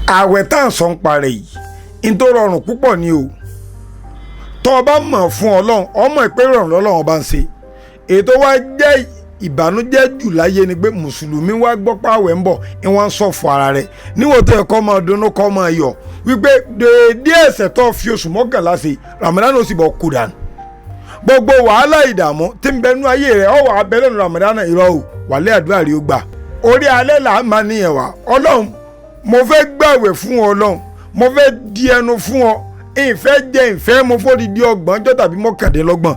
àwẹ̀ tá à ń sọ ń parẹ́ yìí n tó rọrùn púpọ̀ ni o tó o bá mọ̀ fún ọlọ́run ọmọ ìpè rọrùn lọ́lọ́run bá ń ṣe ètò wa jẹ́ ìbànújẹ́ jù láyé ni pé mùsùlùmí wá gbọ́ pé àwẹ̀ ń bọ̀ ni wọ́n ń sọ fún ara rẹ̀ níwọ̀n tó yẹ kó máa dunnú kó máa yọ̀ wípé déédé ẹ̀ṣẹ̀ tó fi oṣù mọ́kànlá ṣe Ramadan ó sì bọ̀ kú dànù gbogbo wàhálà ìdààmú tí ń bẹ nú ayé rẹ̀ ọ̀wọ̀ abẹ́lẹ̀ nù Ramadan irọ́ o wàlẹ́ àdúrà rí ó gbà orí alẹ́ là á máa níyẹn wá ọlọ́run mo fẹ́ gbàwẹ̀ fún ọlọ́run mo fẹ́ di ẹnu fún ọ ìfẹ́ jẹ ìfẹ́ mo fọ́ di ọgbọ̀njọ́ tàbí mọ́kàndínlọ́gbọ̀n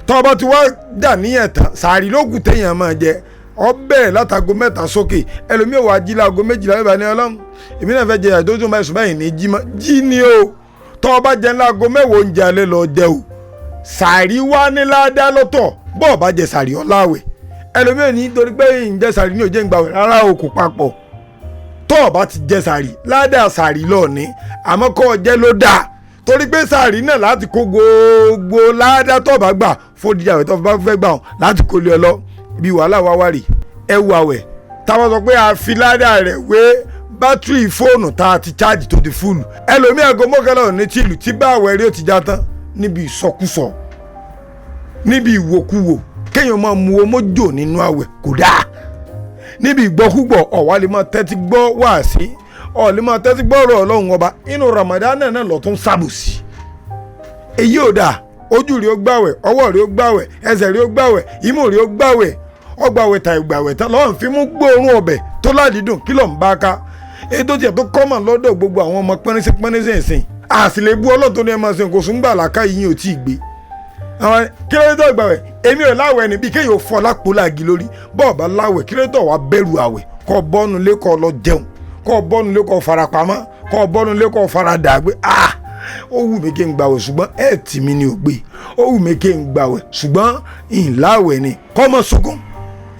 tọ́ ọba tí wọ́n dà níyẹn tán sàárì lókùn téèyàn máa jẹ ọ bẹ̀rẹ̀ látago 7 sókè ẹlòmíì wà jí láago 12 ìbá ní ọlọ́run èmi náà fẹ́ jẹ àdójú máa sùn báyìí ní jí mọ́ jí ni o tọ́ ọba jẹ láago 10 oúnjẹ alẹ́ lọ jẹ o sàárì wá ní ládàá lọ́tọ̀ bọ́ọ̀ bá jẹ sàárì ọláwẹ̀ ẹlòmíì ní torí pé ìjẹ sàárì ní òjé ìgbàwẹ̀ rárá o kò papọ̀ tọ́ ọba ti jẹ sàárì ládàá sàárì lọ́ọ̀ni àmọ́ kọ́ ọ jẹ́ ló dáa torí pé sàárì náà láti kó gbogbo ládàá tó bá gbà fòdìjà àwẹ̀ tó bá fẹ́ gbà hàn láti kó lé ọ lọ ibi wàhálà wá wárì ẹ wù àwẹ̀ táwọn sọ pé a fi ládàá rẹ̀ wé bátìrì fóònù tá a ti chájì tó di fúlù ẹlòmíì aago mọ́kànlá ò ní tìlù tí bá àwẹ̀ rí ó ti já tán níbi ìsọkúsọ níbi ìwòkuwò kéèyàn máa mu omójò nínú àwẹ̀ kò dáa níbi ìgbọ́kúgbọ̀ ọ̀wá lè máa tẹ́tí gbọ́ wáàsí ọ̀lẹ́ máa tẹ́tí gbọ́ ọ̀rọ̀ ọlọ́run ọba inú Ramadan náà lọ́tún sábòsí èyí ò dáa ojú rí ó gbàwẹ̀ ọwọ́ rí ó gbàwẹ̀ ẹsẹ̀ rí ó gbàwẹ̀ imú rí ó gbàwẹ̀ ọgbàwẹ̀ tàì gbàwẹ̀ tán lọ́wọ́n fi mú gbóòórùn ọbẹ̀ tó ládìídùn kí ló ń bá ká ètò tiẹ̀ tó kọ́mọ̀ lọ́dọ̀ gbogbo àwọn ọmọ pẹ́nísẹ́ ìsìn àsìlè bú ọlọ́run tó ní ẹ máa ṣe nǹkan sùn gbà láká yìí ò tí ì gbé àwọn kí ló dé tó gbàwẹ̀ èmi ò láwẹ̀ níbi kéèyàn fọ́ lápò láàgì lórí bọ́ọ̀ bá láwẹ̀ kí ló dé tó wà bẹ̀rù àwẹ̀ kọ́ bọ́nu lé kọ́ lọ jẹun kọ́ bọ́nu lé kọ́ farapamọ́ kọ́ bọ́nu lé kọ́ faradà gbé ó wù mí kí n gbàwẹ̀ ṣùgbọ́n ẹ̀ tì mí ni ò gbé ó wù mí kí n gbàwẹ̀ ṣùgbọ́n ìláwẹ̀ ni kọ́mọ sunkún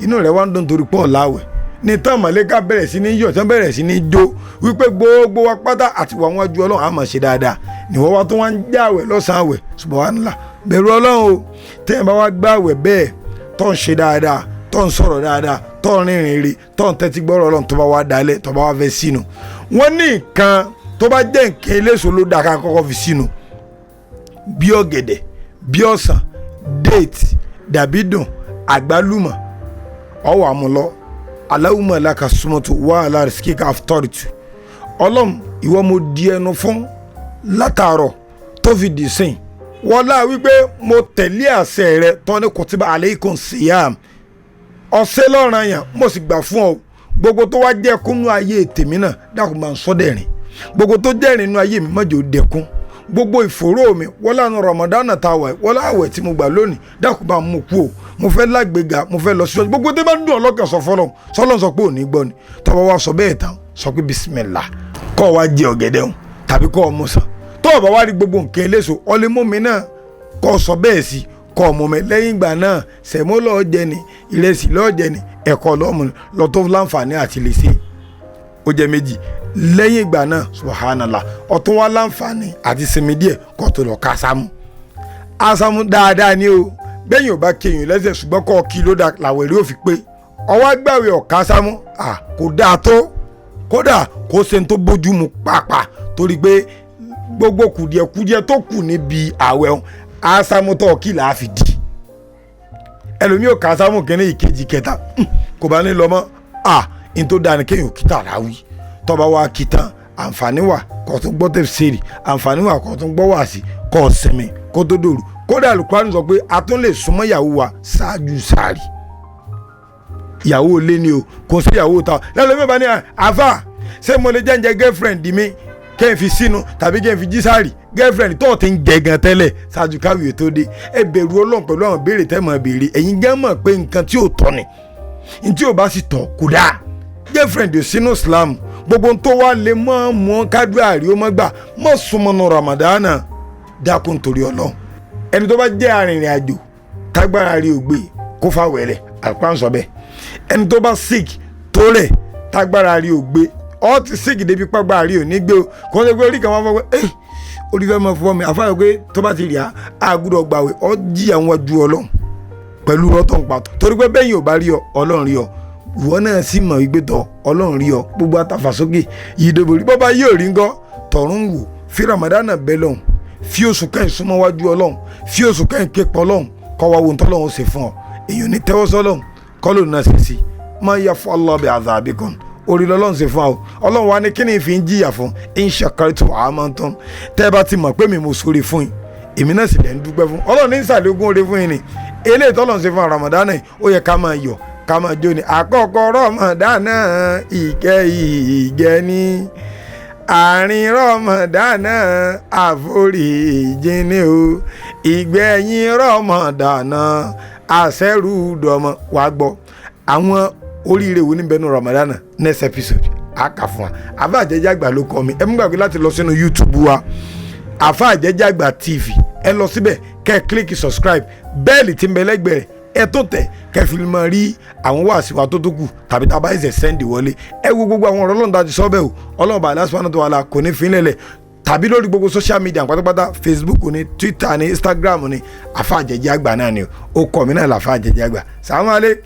inú rẹ̀ wá ń dùn torí pọ̀ láwẹ̀ ní tán mọ̀lẹ́ká bẹ̀rẹ̀ sí ní yọ̀ tán bẹ̀rẹ̀ sí ní jó wípé gbogbo wa pátá àti wà wọ́n ju ọlọ́run á máa ṣe dáadáa níwọ́n wá tó wá ń jáwẹ̀ lọ́sàn-án àwẹ̀ subhanallah bẹ̀rù ọlọ́run o tẹ́yìn bá wá gbàwẹ̀ bẹ́ẹ̀ tó ń ṣe dáadáa tó ń sọ̀rọ̀ dáadáa tó ń rìnrìn rí tó ń tẹ́tí gbọ́rọ̀ ọlọ́run tó bá wá dalẹ̀ tó bá wá fẹ́ sínú wọ́n ní nǹkan tó bá jẹ́ nǹkan eléso ló dáa ká kọ́kọ́ fi sínú bí ọ̀gẹ̀dẹ̀ bí ọsàn déètì dàbídùn àgbálùmọ̀ ọwọ́ àmúlọ́ aláwùmọ̀ làkàsùmọ̀tò wà aláàrísíkíkà àfitọ́rìtù ọlọ́run ìwọ mo di ẹnu fún látàárọ̀ tó fi dì sìn wọ́n láà wípé mo tẹ̀lé àṣẹ rẹ tó ní kutiba alaykum siyam ọ̀sẹ̀ lọ́ràn yẹn mo sì gbà fún ọ gbogbo tó wá jẹ́ kúnú ayé tèmi náà dákun máa ń sọ́dẹ̀rìn gbogbo tó jẹ́rìn inú ayé mi mọ́jọ́ dẹkún gbogbo ìfòró mi wọ́n lánàá Ramadan tá a wà wọ́n láwẹ̀ tí mo gbà lónìí dákun bá mú kú o mo fẹ́ lágbèga mo fẹ́ lọ sí ọjọ́ gbogbo tó bá dùn ọlọ́kàn sọ fọlọ́n sọlọ́n sọ pé ò ní gbọ́ ni tọ́wọ́ wa sọ bẹ́ẹ̀ tán sọ pé bisimilá kọ́ ọ wá jẹ ọ̀gẹ̀dẹ̀ hùn tàbí kọ́ ọ mú sàn tọ́wọ́ bá wá rí gbogbo nǹkan eléso ọlẹ́ mú mi náà kọ́ ọ sọ bẹ́ẹ̀ sí kọ́ ọ mú mi lẹ́yìn ìgbà náà sẹ̀mó lọ́ọ́ jẹ ni ìrẹsì lọ́ọ́ jẹ ni ẹ̀kọ́ lọ́mù lọ́tọ́ láǹfààní àti lè ṣe ó jẹ méjì lẹ́yìn ìgbà náà subhanallah ọ̀tún wá láǹfààní àti sinmi díẹ̀ kó tó lọ ká ásámú dáadáa ni o bẹ́yìn ò bá kéyìn lẹ́sẹ̀ ṣùgbọ́n kọ́ kí ló dà làwẹ̀ rí òfin pé ọwọ́ agbáwẹ̀ ọ̀ká sámú kò dáa tó kódà kó ṣe ń tó bójú mu pàápàá torí pé gbogbo kùdìẹ̀kùdìẹ̀ tó kù níbi àwẹ̀ ásámú tó kí là á fi di ẹlòmíì ò ká sámú kẹ́ni ìkejì kẹta kò bá ní lọ mọ́ in tó dáa ni kéyìn ò kíta láwí tọ́ba wa kí tán àǹfààní wà kó tún gbọ́ tẹ̀síìrì àǹfààní wà kó tún gbọ́ wàásì kó sinmi kó tó dòrò kódà Al-Qur'an sọ pé a tún lè súnmọ́ ìyàwó wa ṣáájú sààrì ìyàwó ilé ni o kò sí ìyàwó ta lẹ́nu mi bá ní àfà ṣé mo lè jẹ́ǹjẹ́ girlfriend mi kẹ́ ẹ̀ fi sínú tàbí kẹ́ ẹ̀ fi jí sààrì girlfriend tó ti ń jẹ gan tẹ́lẹ̀ ṣáájú káwé tó dé ẹ bẹ̀rù Ọlọ́run pẹ̀lú àwọn béèrè tẹ́ mọ̀ béèrè ẹ̀yin gan mọ̀ pé nǹkan tí ò tọ́ ni ní tí ò bá sì tọ́ kò dáa girlfriend ò sínú Islam gbogbo tó wá lè mọ́ mọ́ kádùá rí ó mọ́ gbà mọ́ súnmọ́nù Ramadana dákun torí Ọlọ́run ẹni tó bá jẹ́ arìnrìn àjò tágbára rí ò gbé kó fà wẹ̀rẹ̀ Al-Qur'an sọ bẹ́ẹ̀ ẹni tó bá sick tó rẹ̀ tágbára rí ò gbé ọ ti sick débi pàgbára rí ò ní gbé o kò ń ṣe pé orí kan wá fọ pé orí fẹ́ mọ fún mi àfáà pé tó bá ti rí àgùdọ̀ gbàwé ọ jí àwọn ju Ọlọ́run pẹ̀lú ọtọ̀ ń pàtó torí pé bẹ́yìn ò bá rí ọ Ọlọ́run rí ọ ìwọ náà sì mọ̀ wípé tọ̀ ọlọ́run rí ọ gbogbo àtàfàsókè yìí dòbò rí bọ́bá yóò rí ńgọ́ tọ̀run wò fi ramadana bẹ́ lọ́hùn fi oṣù kẹ́hìn súnmọ́ wájú ọlọ́run fi oṣù kẹ́hìn képọ̀ ọlọ́run kọ́ wa wo ntọ́lọ́run ó ṣe fún ọ èèyàn ní tẹ́wọ́ sọ́lọ́run kọ́ ló náà ṣe sí máa yà fún ọlọ́ọ̀bẹ àzàbíkan orí lọ́lọ́run ṣe fún ọ ọlọ́run wa ní kí ni ìfi ń jìyà fún ìṣàkàrìtò àmọ́ntán tẹ́ ẹ bá ti mọ̀ pé mi mo sórí fún yín èmi náà sì lẹ́ ń dúpẹ́ fún ọlọ́run ní ìsàlẹ̀gùn orí fún yín ni eléyìí tọ́lọ́run ṣe fún Ramadan ó yẹ ká máa yọ̀ ká máa jó ni àkọ́kọ́ Ramadan ìkẹ́ ìgẹ́ ni àárín Ramadan àforíjì ni o ìgbẹ̀yìn Ramadan àṣẹrùdọ̀mọ wàá gbọ́ àwọn oríire wo níbẹ̀ nù Ramadan next episode a kà fún wa Àfáà Àjẹjàgbà ló kọ́ mi ẹ mú gbàgbé láti lọ sínú YouTube wa Àfáà Àjẹjàgbà TV ẹ lọ síbẹ̀ kẹ́ ẹ kílíkì subscribe bẹ́ẹ̀lì tí ń bẹ lẹ́gbẹ̀ẹ́ ẹ tó tẹ̀ kẹ́ ẹ fi máa rí àwọn wáàsí wa tó kù tàbí tá a bá ẹsẹ̀ sẹ́ndì wọlé ẹ wo gbogbo àwọn ọ̀rọ̀ Ọlọ́run dájú sọ́bẹ̀ o Ọlọ́run bá aláṣọ àná tó wà lá kò ní fi ń lẹ̀lẹ̀ tàbí lórí gbogbo social media pátápátá Facebook ni Twitter ni Instagram ni Àfáà Àjẹjàgbà náà ni ó kọ́ mi náà l'Àfáà Àjẹjàgbà sàmúlẹ̀